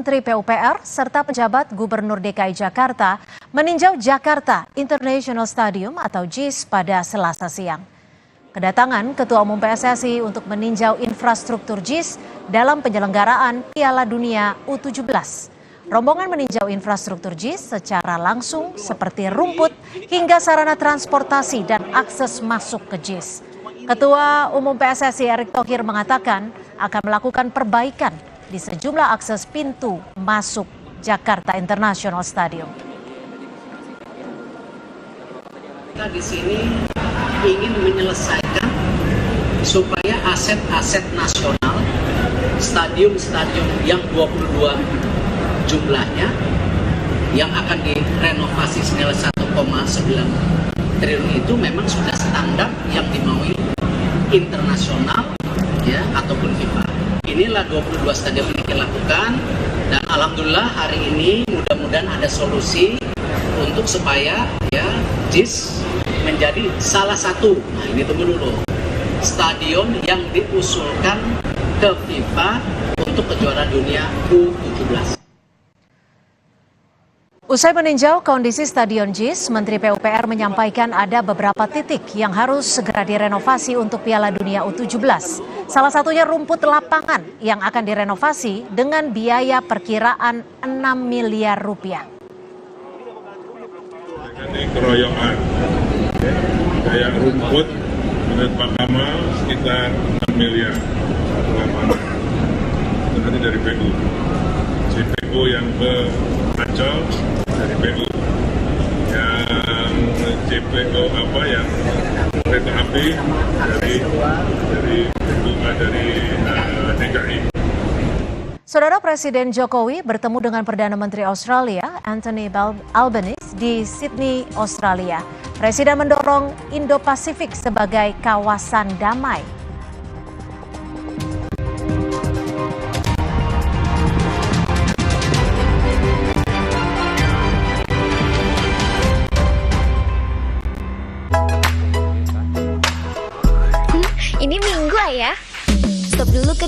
Menteri PUPR serta pejabat Gubernur DKI Jakarta meninjau Jakarta International Stadium atau JIS pada Selasa siang. Kedatangan Ketua Umum PSSI untuk meninjau infrastruktur JIS dalam penyelenggaraan Piala Dunia U17. Rombongan meninjau infrastruktur JIS secara langsung seperti rumput hingga sarana transportasi dan akses masuk ke JIS. Ketua Umum PSSI Erick Thohir mengatakan akan melakukan perbaikan di sejumlah akses pintu masuk Jakarta International Stadium. Kita di sini ingin menyelesaikan supaya aset-aset nasional, stadium-stadium yang 22 jumlahnya yang akan direnovasi senilai 1,9 triliun itu memang sudah standar yang dimaui internasional ya ataupun FIFA. Inilah 22 stadion yang kita lakukan dan alhamdulillah hari ini mudah-mudahan ada solusi untuk supaya ya JIS menjadi salah satu, nah ini tunggu dulu, stadion yang diusulkan ke FIFA untuk kejuaraan dunia U17. Usai meninjau kondisi Stadion JIS, Menteri PUPR menyampaikan ada beberapa titik yang harus segera direnovasi untuk Piala Dunia U17. Salah satunya rumput lapangan yang akan direnovasi dengan biaya perkiraan 6 miliar rupiah. Ini keroyokan, kayak rumput menurut Pak Kamal sekitar 6 miliar lapangan. Itu nanti dari PU. JPO yang ke Ancol dari PU, yang JPO yang kereta api dari DKI. Saudara, Presiden Jokowi bertemu dengan Perdana Menteri Australia Anthony Albanese di Sydney, Australia. Presiden mendorong Indo-Pasifik sebagai kawasan damai. Ini Minggu ya. Stop dulu kerja.